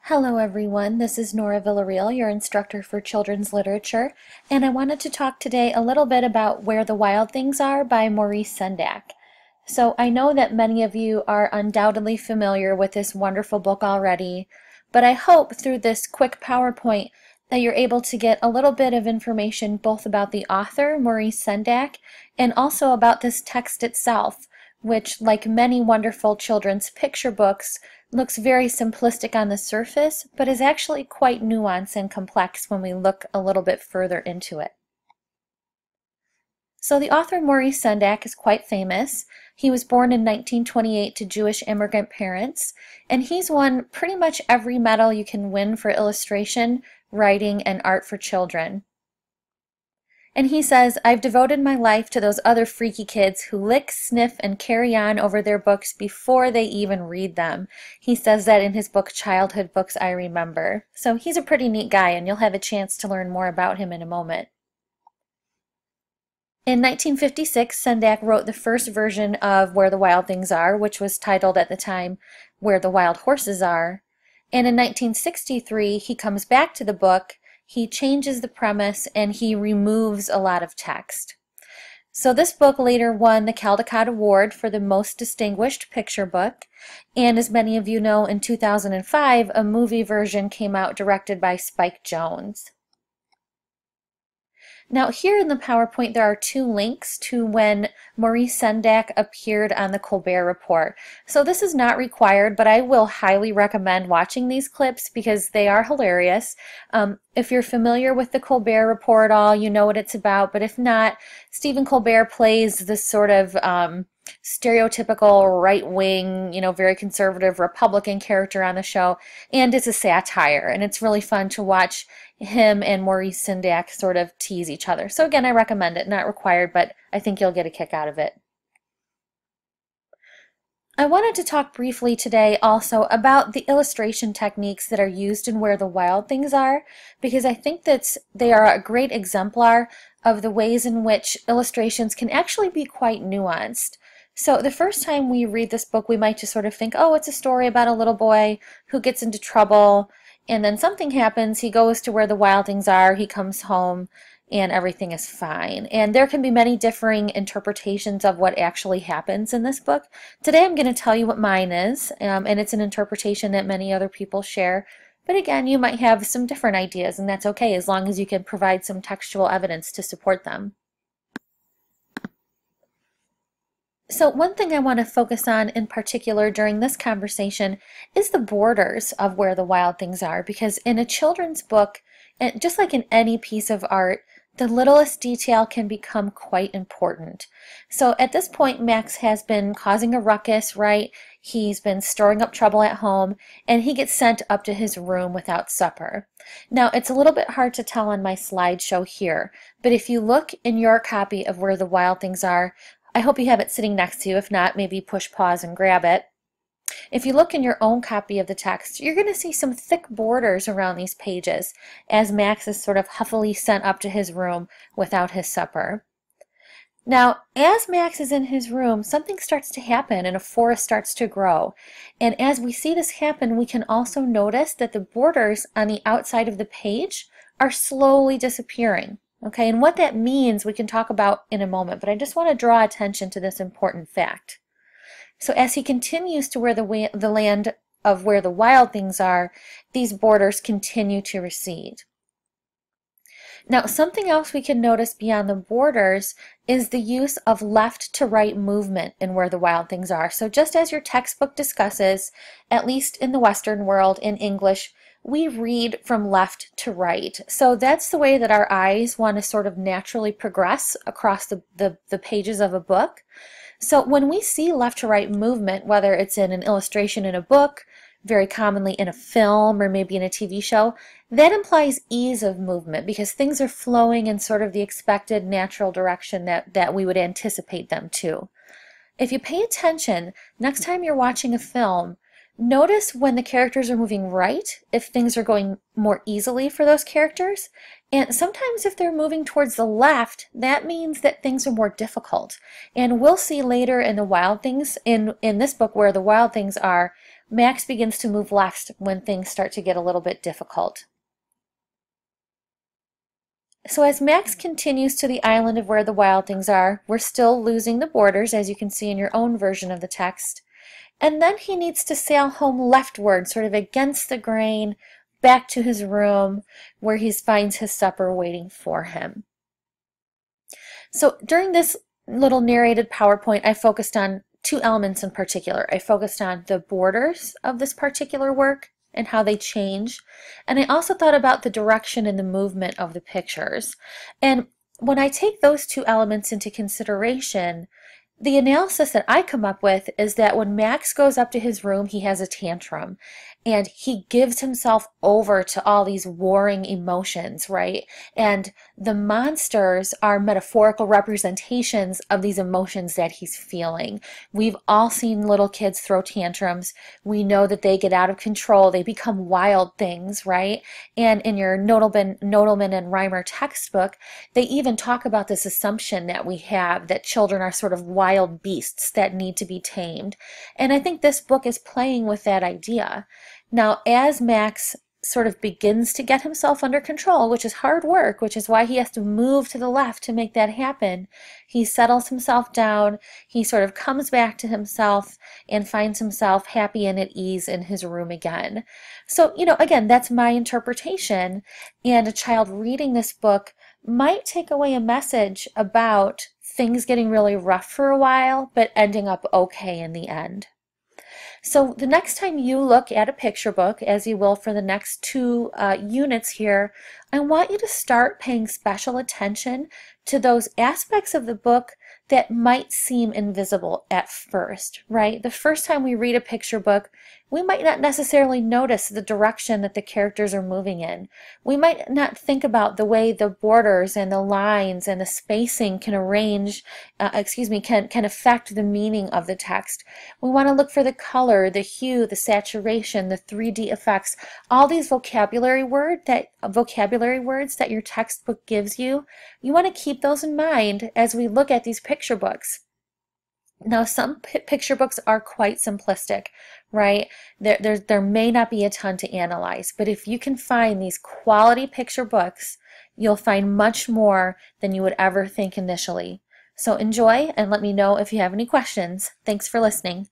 Hello everyone, this is Nora Villarreal, your instructor for children's literature, and I wanted to talk today a little bit about Where the Wild Things Are by Maurice Sendak. So I know that many of you are undoubtedly familiar with this wonderful book already, but I hope through this quick PowerPoint that you're able to get a little bit of information both about the author, Maurice Sendak, and also about this text itself, which, like many wonderful children's picture books, looks very simplistic on the surface, but is actually quite nuanced and complex when we look a little bit further into it. So the author Maurice Sendak is quite famous. He was born in 1928 to Jewish immigrant parents, and he's won pretty much every medal you can win for illustration, writing, and art for children. And he says, "I've devoted my life to those other freaky kids who lick, sniff, and carry on over their books before they even read them." He says that in his book, Childhood Books I Remember. So he's a pretty neat guy, and you'll have a chance to learn more about him in a moment. In 1956, Sendak wrote the first version of Where the Wild Things Are, which was titled at the time, Where the Wild Horses Are. And in 1963, he comes back to the book. He changes the premise and he removes a lot of text. So this book later won the Caldecott Award for the Most Distinguished Picture Book, and as many of you know, in 2005 a movie version came out directed by Spike Jonze. Now here in the PowerPoint there are two links to when Maurice Sendak appeared on the Colbert Report. So this is not required, but I will highly recommend watching these clips because they are hilarious. If you're familiar with the Colbert Report at all, you know what it's about, but if not, Stephen Colbert plays this sort of stereotypical right-wing, very conservative Republican character on the show, and it's a satire, and it's really fun to watch him and Maurice Sendak sort of tease each other. So again, I recommend it, not required, but I think you'll get a kick out of it. I wanted to talk briefly today also about the illustration techniques that are used in Where the Wild Things Are, because I think that they are a great exemplar of the ways in which illustrations can actually be quite nuanced. So the first time we read this book, we might just sort of think, oh, it's a story about a little boy who gets into trouble, and then something happens, he goes to where the wild things are, he comes home, and everything is fine. And there can be many differing interpretations of what actually happens in this book. Today I'm going to tell you what mine is, and it's an interpretation that many other people share. But again, you might have some different ideas, and that's okay as long as you can provide some textual evidence to support them. So one thing I want to focus on in particular during this conversation is the borders of Where the Wild Things Are, because in a children's book, and just like in any piece of art, the littlest detail can become quite important. So at this point, Max has been causing a ruckus, right? He's been stirring up trouble at home, and he gets sent up to his room without supper. Now, it's a little bit hard to tell on my slideshow here, but if you look in your copy of Where the Wild Things Are, I hope you have it sitting next to you. If not, maybe push pause and grab it. If you look in your own copy of the text, you're going to see some thick borders around these pages as Max is sort of huffily sent up to his room without his supper. Now, as Max is in his room, something starts to happen and a forest starts to grow. And as we see this happen, we can also notice that the borders on the outside of the page are slowly disappearing. Okay, and what that means we can talk about in a moment, but I just want to draw attention to this important fact. So as he continues to the land of where the wild things are, these borders continue to recede. Now, something else we can notice beyond the borders is the use of left to right movement in Where the Wild Things Are. So just as your textbook discusses, at least in the Western world, in English, we read from left to right. So that's the way that our eyes want to sort of naturally progress across the pages of a book. So when we see left to right movement, whether it's in an illustration in a book, very commonly in a film, or maybe in a TV show, that implies ease of movement because things are flowing in sort of the expected natural direction that we would anticipate them to. If you pay attention, next time you're watching a film, notice when the characters are moving right, if things are going more easily for those characters. And sometimes if they're moving towards the left, that means that things are more difficult. And we'll see later in the Wild Things, in this book Where the Wild Things Are, Max begins to move left when things start to get a little bit difficult. So as Max continues to the island of where the wild things are, we're still losing the borders, as you can see in your own version of the text. And then he needs to sail home leftward, sort of against the grain, back to his room where he finds his supper waiting for him. So during this little narrated PowerPoint, I focused on two elements in particular. I focused on the borders of this particular work and how they change. And I also thought about the direction and the movement of the pictures. And when I take those two elements into consideration, the analysis that I come up with is that when Max goes up to his room, he has a tantrum and he gives himself over to all these warring emotions, right? And the monsters are metaphorical representations of these emotions that he's feeling. We've all seen little kids throw tantrums. We know that they get out of control. They become wild things, right? And in your Nodelman and Reimer textbook, they even talk about this assumption that we have that children are sort of wild beasts that need to be tamed. And I think this book is playing with that idea. Now, as Max sort of begins to get himself under control, which is hard work, which is why he has to move to the left to make that happen, he settles himself down, he sort of comes back to himself and finds himself happy and at ease in his room again. So, again, that's my interpretation, and a child reading this book might take away a message about things getting really rough for a while, but ending up okay in the end. So the next time you look at a picture book, as you will for the next two units here, I want you to start paying special attention to those aspects of the book that might seem invisible at first, right? The first time we read a picture book, we might not necessarily notice the direction that the characters are moving in. We might not think about the way the borders and the lines and the spacing can can affect the meaning of the text. We want to look for the color, the hue, the saturation, the 3D effects, all these vocabulary words that your textbook gives you. You want to keep those in mind as we look at these picture books. Now, some picture books are quite simplistic, right? There may not be a ton to analyze, but if you can find these quality picture books, you'll find much more than you would ever think initially. So enjoy and let me know if you have any questions. Thanks for listening.